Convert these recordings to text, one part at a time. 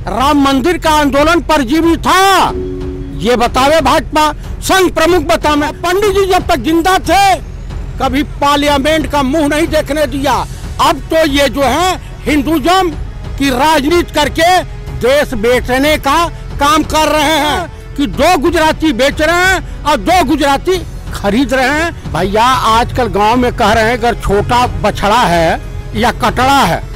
राम मंदिर का आंदोलन परजीवी था, ये बतावे भाजपा। संघ प्रमुख बतावे। पंडित जी जब तक जिंदा थे कभी पार्लियामेंट का मुंह नहीं देखने दिया। अब तो ये जो है हिंदुइज्म की राजनीति करके देश बेचने का काम कर रहे हैं कि 2 गुजराती बेच रहे हैं और 2 गुजराती खरीद रहे हैं। भैया आजकल गांव में कह रहे हैं अगर छोटा बछड़ा है या कटड़ा है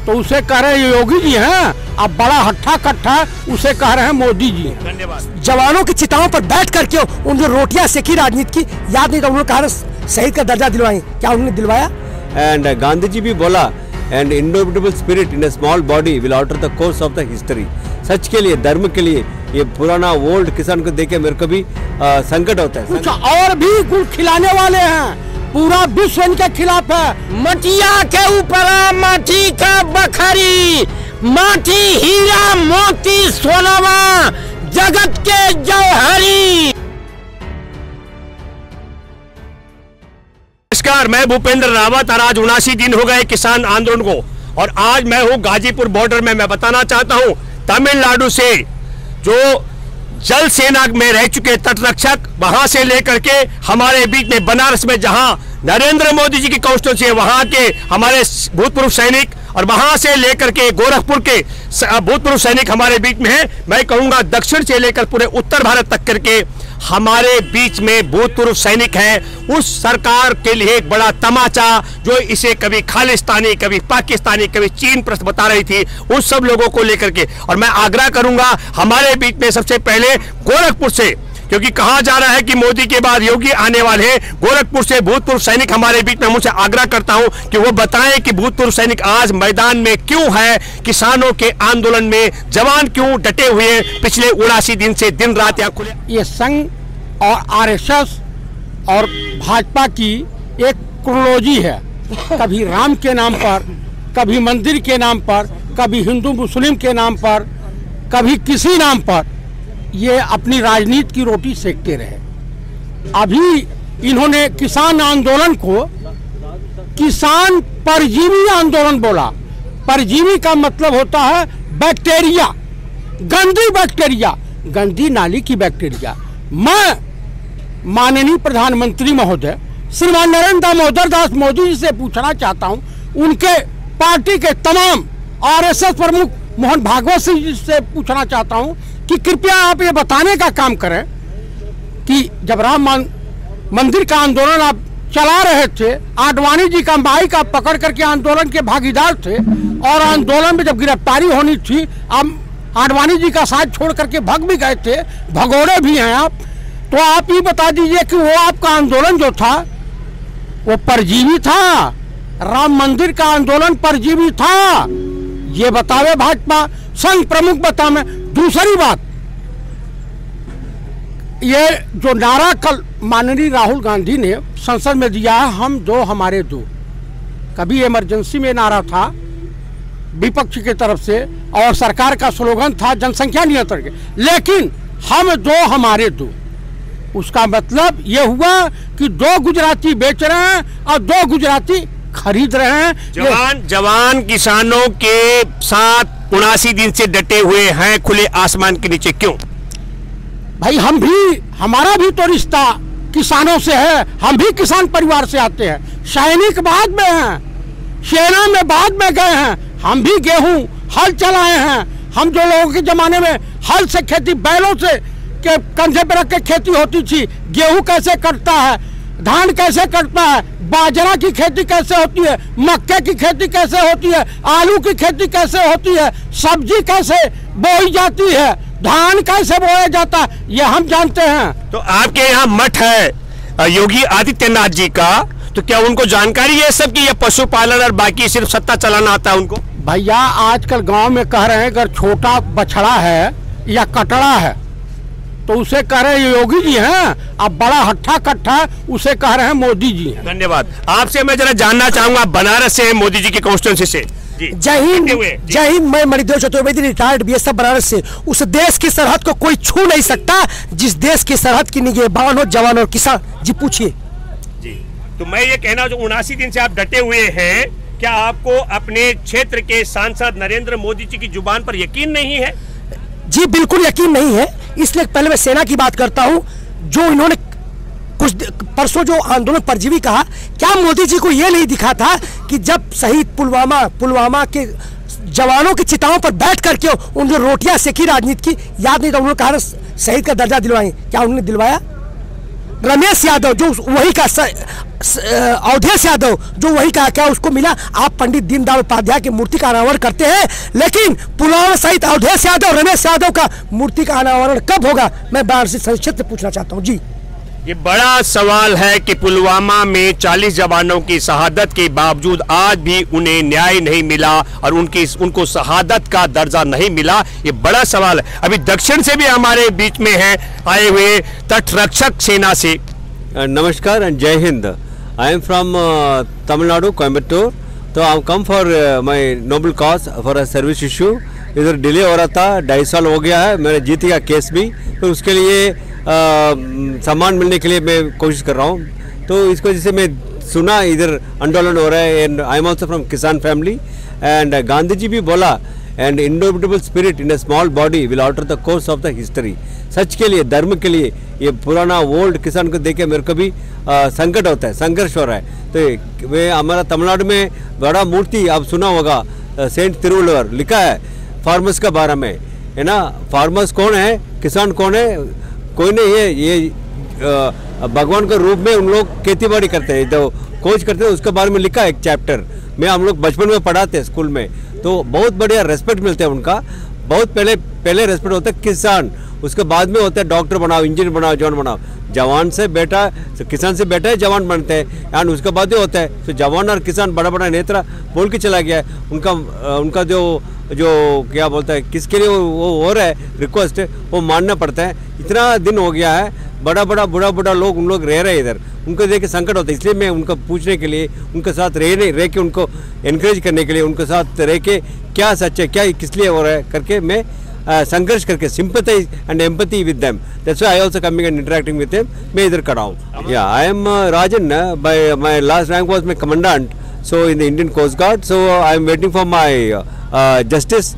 तो उसे कह रहे हैं योगी जी हैं, अब बड़ा हट्ठा कट्ठा उसे कह रहे हैं मोदी जी हैं। धन्यवाद। जवानों की चिताओं पर बैठ करके उन जो रोटियां सेकी राजनीति की याद नहीं था, उन्होंने कहा शहीद का दर्जा दिलवाएं, क्या उन्होंने दिलवाया? एंड गांधी जी भी बोला and indomitable spirit in a small body will alter the course of the history. सच के लिए, धर्म के लिए ये पुराना ओल्ड किसान को देख के मेरे को भी संकट होता है। कुछ और भी गुड़ खिलाने वाले हैं, पूरा विश्व इनके खिलाफ है। मटिया के ऊपर माटी का बखरी, माटी हीरा मोती सोनावा जगत के जौहरी। नमस्कार, मैं भूपेंद्र रावत और आज 79 दिन हो गए किसान आंदोलन को और आज मैं हूं गाजीपुर बॉर्डर में। मैं बताना चाहता हूं तमिलनाडु से जो जल सेना में रह चुके तटरक्षक, वहां से लेकर के हमारे बीच में बनारस में जहां नरेंद्र मोदी जी की कॉन्स्टिट्यूंसी है वहां के हमारे भूतपूर्व सैनिक और वहां से लेकर के गोरखपुर के भूतपूर्व सैनिक हमारे बीच में है। मैं कहूंगा दक्षिण से लेकर पूरे उत्तर भारत तक करके हमारे बीच में भूतपूर्व सैनिक हैं। उस सरकार के लिए एक बड़ा तमाचा जो इसे कभी खालिस्तानी, कभी पाकिस्तानी, कभी चीन प्रश्न बता रही थी, उस सब लोगों को लेकर के। और मैं आग्रह करूंगा हमारे बीच में सबसे पहले गोरखपुर से, क्योंकि कहा जा रहा है कि मोदी के बाद योगी आने वाले हैं, गोरखपुर से भूतपूर्व सैनिक हमारे बीच में। मुझसे आग्रह करता हूं कि वो बताएं कि भूतपूर्व सैनिक आज मैदान में क्यों है, किसानों के आंदोलन में जवान क्यों डटे हुए हैं पिछले 79 दिन से, दिन रात यहाँ खुले। ये संघ और आरएसएस और भाजपा की एक क्रोनोलॉजी है, कभी राम के नाम पर, कभी मंदिर के नाम पर, कभी हिंदू मुस्लिम के नाम पर, कभी किसी नाम पर ये अपनी राजनीति की रोटी सेकते रहे। अभी इन्होंने किसान आंदोलन को किसान परजीवी आंदोलन बोला। परजीवी का मतलब होता है बैक्टीरिया, गंदी बैक्टीरिया, गंदी नाली की बैक्टीरिया। मैं माननीय प्रधानमंत्री महोदय श्रीमान नरेंद्र दामोदर दास मोदी जी से पूछना चाहता हूं, उनके पार्टी के तमाम आरएसएस प्रमुख मोहन भागवत सिंह जी से पूछना चाहता हूं कि कृपया आप ये बताने का काम करें कि जब राम मंदिर का आंदोलन आप चला रहे थे, आडवाणी जी का माइक आप पकड़ करके आंदोलन के भागीदार थे और आंदोलन में जब गिरफ्तारी होनी थी आप आडवाणी जी का साथ छोड़ करके भग भी गए थे, भगोड़े भी हैं आप, तो आप ये बता दीजिए कि वो आपका आंदोलन जो था वो परजीवी था, राम मंदिर का आंदोलन परजीवी था, ये बतावे भाजपा। संघ प्रमुख बतावे। दूसरी बात, ये जो नारा कल माननीय राहुल गांधी ने संसद में दिया है, हम दो हमारे दो, कभी इमरजेंसी में नारा था विपक्ष की तरफ से और सरकार का स्लोगन था जनसंख्या नियंत्रण के, लेकिन हम दो हमारे दो, उसका मतलब ये हुआ कि 2 गुजराती बेच रहे हैं और 2 गुजराती खरीद रहे हैं। जवान किसानों के साथ 79 दिन से डटे हुए हैं खुले आसमान के नीचे, क्यों? भाई हम भी, हमारा भी तो रिश्ता किसानों से है, हम भी किसान परिवार से आते हैं, सैनिक बाद में हैं, सेना में बाद में गए हैं, हम भी गेहूं हल चलाए हैं। हम जो लोगों के जमाने में हल से खेती, बैलों से के कंधे पर रख के खेती होती थी, गेहूं कैसे कटता है, धान कैसे कटता है, बाजरा की खेती कैसे होती है, मक्के की खेती कैसे होती है, आलू की खेती कैसे होती है, सब्जी कैसे बोई जाती है, धान कैसे बोया जाता है, ये हम जानते हैं। तो आपके यहाँ मठ है योगी आदित्यनाथ जी का, तो क्या उनको जानकारी है सब कि ये पशुपालन और बाकी सिर्फ सत्ता चलाना आता है उनको? भैया आजकल गांव में कह रहे हैं अगर छोटा बछड़ा है या कटड़ा है तो उसे कह रहे हैं योगी जी हैं, अब बड़ा हट्ठा कट्ठा उसे कह रहे हैं मोदी जी हैं। धन्यवाद। आपसे मैं जरा जानना चाहूंगा, बनारस से मोदी जी की कॉन्स्टिट्यूंसी से। जय हिंद। मैं मणिदेव चतुर्वेदी, रिटायर्ड बीएसएफ बनारस से। उस देश की सरहद को कोई छू नहीं सकता जिस देश की सरहद की निगहबान हो जवान और किसान। जी पूछिए। जी, तो मैं ये कहना जो 79 दिन से आप डटे हुए हैं क्या आपको अपने क्षेत्र के सांसद नरेंद्र मोदी जी की जुबान पर यकीन नहीं है? जी बिल्कुल यकीन नहीं है। इसलिए पहले मैं सेना की बात करता हूं। जो इन्होंने कुछ परसों जो आंदोलन परजीवी कहा, क्या मोदी जी को यह नहीं दिखा था कि जब शहीद पुलवामा के जवानों की चिताओं पर बैठ करके उन जो रोटियां सेकी राजनीति की, याद नहीं था? उन्होंने कहा शहीद का दर्जा दिलवाएं, क्या उन्होंने दिलवाया? रमेश यादव जो वही का अवधेश यादव जो वही का क्या उसको मिला? आप पंडित दीनदयाल उपाध्याय की मूर्ति का अनावरण करते हैं, लेकिन पुलवामा सहित अवधेश यादव, रमेश यादव का मूर्ति का अनावरण कब होगा? मैं बाहर से संक्षिप्त पूछना चाहता हूँ जी। ये बड़ा सवाल है कि पुलवामा में 40 जवानों की शहादत के बावजूद आज भी उन्हें न्याय नहीं मिला और उनको शहादत का दर्जा नहीं मिला। ये बड़ा सवाल है। अभी दक्षिण से भी हमारे बीच में है आए हुए तटरक्षक सेना से। नमस्कार एंड जय हिंद। I am from Tamil Nadu, Coimbatore. तो I come for my noble cause for a service issue. इधर डिले हो रहा था, 2.5 साल हो गया है, मैंने जीत गया केस भी, तो उसके लिए सम्मान मिलने के लिए मैं कोशिश कर रहा हूँ। तो इसको जैसे मैं सुना इधर आंदोलन हो रहा है, and I am also from kisan family, and Gandhi ji भी बोला, and indomitable spirit in a small body will alter the course of the history. सच के लिए, धर्म के लिए, ये पुराना ओल्ड किसान को देख के मेरे को भी संकट होता है, संघर्ष हो रहा है। तो वे हमारा तमिलनाडु में बड़ा मूर्ति आप सुना होगा, सेंट तिरुवल्लुवर लिखा है फार्मर्स का बारे में, है ना? फार्मर्स कौन है, किसान कौन है? कोई नहीं है। ये भगवान के रूप में उन लोग खेती बाड़ी करते हैं, तो खोज करते हैं, उसके बारे में लिखा है एक चैप्टर में। हम लोग बचपन में पढ़ाते हैं स्कूल में, तो बहुत बढ़िया रेस्पेक्ट मिलते हैं उनका। बहुत पहले रेस्पेक्ट होता है किसान, उसके बाद में होता है डॉक्टर बनाओ, इंजीनियर बनाओ, जवान बनाओ। जवान से बेटा, किसान से बेटा है जवान बनते हैं, एंड उसके बाद ही होता है। तो जवान और किसान बड़ा नेता बोल के चला गया है। उनका जो क्या बोलता है, किसके लिए वो हो रहा है रिक्वेस्ट, वो मानना पड़ता है। इतना दिन हो गया है, बड़ा लोग उन लोग रह रहे हैं इधर, उनको देख के संकट होता है। इसलिए मैं उनको पूछने के लिए, उनके साथ रह के उनको एनकरेज करने के लिए, उनके साथ रह के क्या सच है, क्या किस लिए हो रहा है करके मैं संघर्ष करके sympathize and empathy with them. That's why I also coming and interacting with them. मैं इधर खड़ा हूँ। Yeah, I am Rajan. By my last rank was my commandant. So in the Indian Coast Guard. So I am waiting for my justice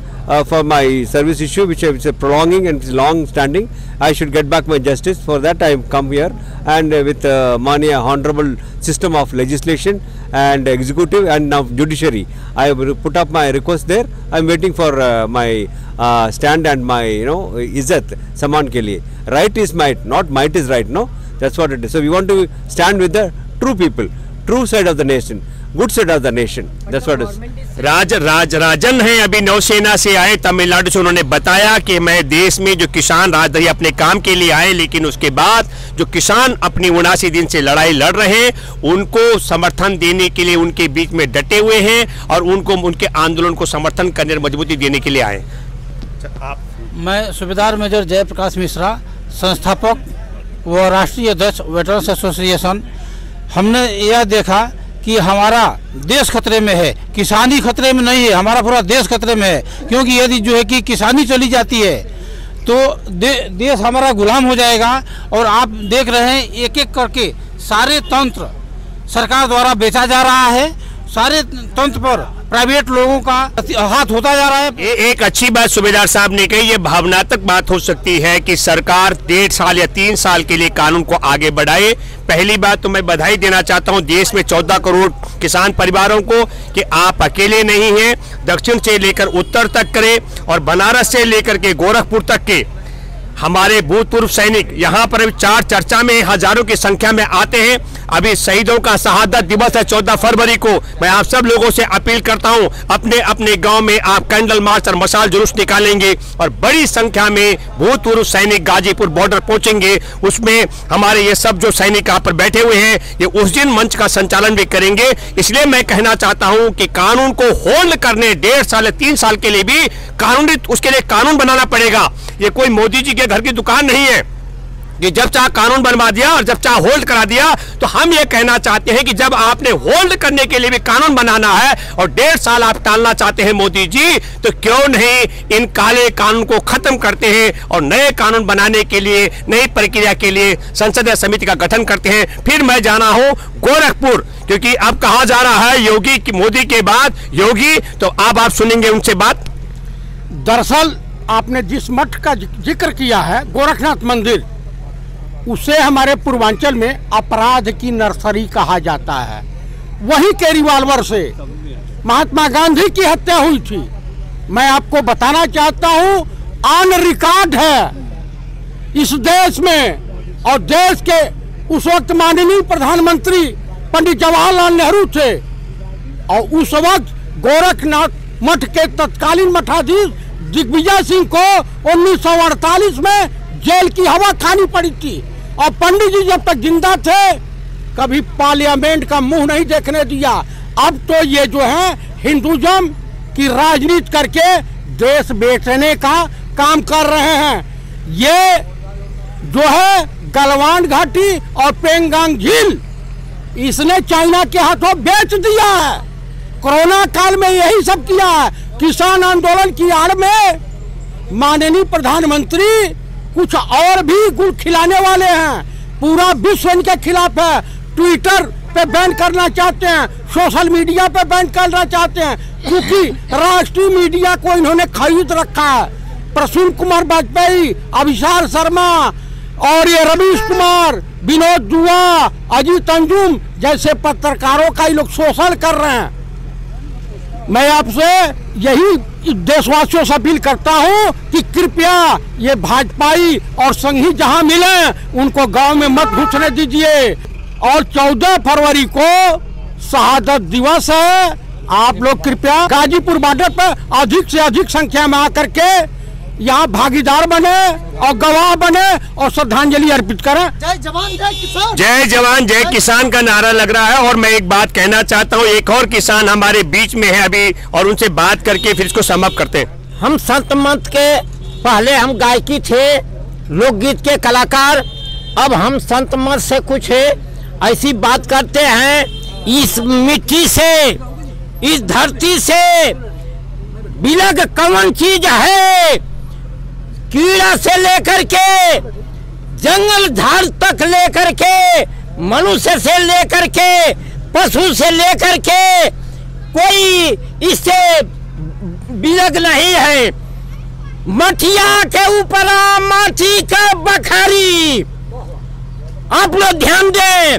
for my service issue, which is prolonging and long standing. I should get back my justice. For that I have come here, and with Mania honorable system of legislation and executive and now judiciary, I have put up my request there. I am waiting for my stand and my izzat saman ke liye. Right is might, not might is right. No, that's what it is. So we want to stand with the true people, true side of the nation, good side of the nation. That's what it is. राजन है, अभी नौसेना से आए तमिलनाडु से। उन्होंने बताया कि मैं देश में जो किसान राजधानी अपने काम के लिए आए, लेकिन उसके बाद जो किसान अपनी 79 दिन से लड़ाई लड़ रहे हैं, उनको समर्थन देने के लिए उनके बीच में डटे हुए हैं और उनको उनके आंदोलन को समर्थन करने और मजबूती देने के लिए आए। मैं सूबेदार मेजर जयप्रकाश मिश्रा, संस्थापक व राष्ट्रीय अध्यक्ष वेटरन्स एसोसिएशन। हमने यह देखा कि हमारा देश खतरे में है, किसानी खतरे में नहीं है, हमारा पूरा देश खतरे में है। क्योंकि यदि जो है कि किसानी चली जाती है तो देश हमारा गुलाम हो जाएगा। और आप देख रहे हैं एक एक करके सारे तंत्र सरकार द्वारा बेचा जा रहा है, सारे तंत्र पर प्राइवेट लोगों का हाथ होता जा रहा है। एक अच्छी बात सूबेदार साहब ने कही, ये भावनात्मक बात हो सकती है कि सरकार 1.5 साल या 3 साल के लिए कानून को आगे बढ़ाए। पहली बात तो मैं बधाई देना चाहता हूं देश में 14 करोड़ किसान परिवारों को कि आप अकेले नहीं हैं। दक्षिण से लेकर उत्तर तक करें और बनारस से लेकर के गोरखपुर तक के हमारे भूतपूर्व सैनिक यहाँ पर अभी चर्चा में हजारों की संख्या में आते हैं। अभी शहीदों का शहादत दिवस है 14 फरवरी को। मैं आप सब लोगों से अपील करता हूँ, अपने अपने गांव में आप कैंडल मार्च और मशाल जुलूस निकालेंगे और बड़ी संख्या में भूतपूर्व सैनिक गाजीपुर बॉर्डर पहुंचेंगे। उसमें हमारे ये सब जो सैनिक यहाँ पर बैठे हुए हैं, ये उस दिन मंच का संचालन भी करेंगे। इसलिए मैं कहना चाहता हूँ कि कानून को होल्ड करने 1.5 साल या 3 साल के लिए भी उसके लिए कानून बनाना पड़ेगा। ये कोई मोदी जी के घर की दुकान नहीं है कि जब चाह कानून बनवा दिया और जब चाह होल्ड करा दिया। तो हम ये कहना चाहते हैं कि जब आपने होल्ड करने के लिए भी कानून बनाना है और 1.5 साल आप टालना चाहते हैं मोदी जी, तो क्यों नहीं इन काले कानून को खत्म करते हैं और नए कानून बनाने के लिए, नई प्रक्रिया के लिए संसदीय समिति का गठन करते हैं। फिर मैं जाना हूं गोरखपुर, क्योंकि अब कहा जा रहा है योगी की, मोदी के बाद योगी, तो अब आप सुनेंगे उनसे बात। दरअसल आपने जिस मठ का जिक्र किया है, गोरखनाथ मंदिर, उसे हमारे पूर्वांचल में अपराध की नर्सरी कहा जाता है। वहीं के रिवॉल्वर से महात्मा गांधी की हत्या हुई थी। मैं आपको बताना चाहता हूं, ऑन रिकॉर्ड है इस देश में, और देश के उस वक्त माननीय प्रधानमंत्री पंडित जवाहरलाल नेहरू थे, और उस वक्त गोरखनाथ मठ के तत्कालीन मठाधीश दिग्विजय सिंह को 1948 में जेल की हवा खानी पड़ी थी। और पंडित जी जब तक जिंदा थे कभी पार्लियामेंट का मुंह नहीं देखने दिया। अब तो ये जो है हिंदुज़म की राजनीति करके देश बेचने का काम कर रहे हैं। ये जो है गलवान घाटी और पेंगांग झील इसने चाइना के हाथों बेच दिया है। कोरोना काल में यही सब किया है। किसान आंदोलन की आड़ में माननीय प्रधानमंत्री कुछ और भी गुल खिलाने वाले हैं। पूरा विश्व इनके खिलाफ है। ट्विटर पे बैन करना चाहते हैं, सोशल मीडिया पे बैन करना चाहते हैं, क्योंकि राष्ट्रीय मीडिया को इन्होंने खरीद रखा है। प्रसून कुमार वाजपेयी, अभिषार शर्मा और ये रवीश कुमार, विनोद दुआ, अजीत अंजुम जैसे पत्रकारों का ये लोग शोषण कर रहे हैं। मैं आपसे यही देशवासियों से अपील करता हूं कि कृपया ये भाजपाई और संघी जहां मिले उनको गांव में मत घुसने दीजिए। और 14 फरवरी को शहादत दिवस है। आप लोग कृपया गाजीपुर बॉर्डर पर अधिक से अधिक संख्या में आकर के यहाँ भागीदार बने और गवाह बने और श्रद्धांजलि अर्पित करें। जय जवान जय किसान, जय जवान जय किसान का नारा लग रहा है। और मैं एक बात कहना चाहता हूँ, एक और किसान हमारे बीच में है अभी, और उनसे बात करके फिर इसको समाप्त करते हैं। हम संत मत के पहले हम गायकी थे, लोकगीत के कलाकार। अब हम संत मत से कुछ ऐसी बात करते हैं, इस मिट्टी से, इस धरती से बिलग कौन चीज है। कीड़ा से लेकर के जंगल झाड़ तक लेकर के, मनुष्य से लेकर के पशु से लेकर के कोई इससे बिलग नहीं है। मटिया के ऊपर माटी का बखारी, आप लोग ध्यान दें,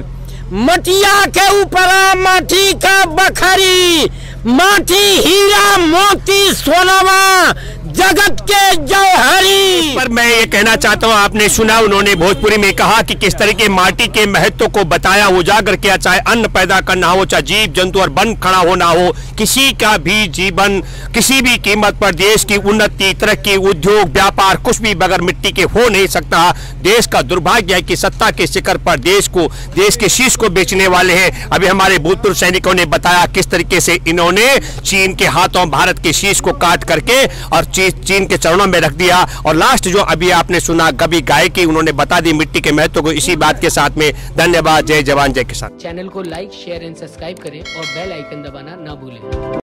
मटिया के ऊपर माटी का बखारी, माटी हीरा मोती सोनावा जगत के जौहरी। पर मैं ये कहना चाहता हूँ, आपने सुना उन्होंने भोजपुरी में कहा कि किस तरह के माटी के महत्व को बताया, उजागर किया। चाहे अन्न पैदा करना हो, चाहे जीव जंतु और वन खड़ा होना हो, किसी का भी जीवन किसी भी कीमत पर देश की उन्नति, तरक्की, उद्योग, व्यापार कुछ भी बगैर मिट्टी के हो नहीं सकता। देश का दुर्भाग्य है कि सत्ता के शिखर पर देश के शीश को बेचने वाले हैं। अभी हमारे भूतपूर्व सैनिकों ने बताया किस तरीके से इन्होंने चीन के हाथों भारत के शीश को काट करके और चीन के चरणों में रख दिया। और लास्ट जो अभी आपने सुना कभी गायकी, उन्होंने बता दी मिट्टी के महत्व को। इसी बात के साथ में धन्यवाद। जय जवान जय किसान। चैनल को लाइक शेयर एंड सब्सक्राइब करें और बेल आइकन दबाना ना भूलें।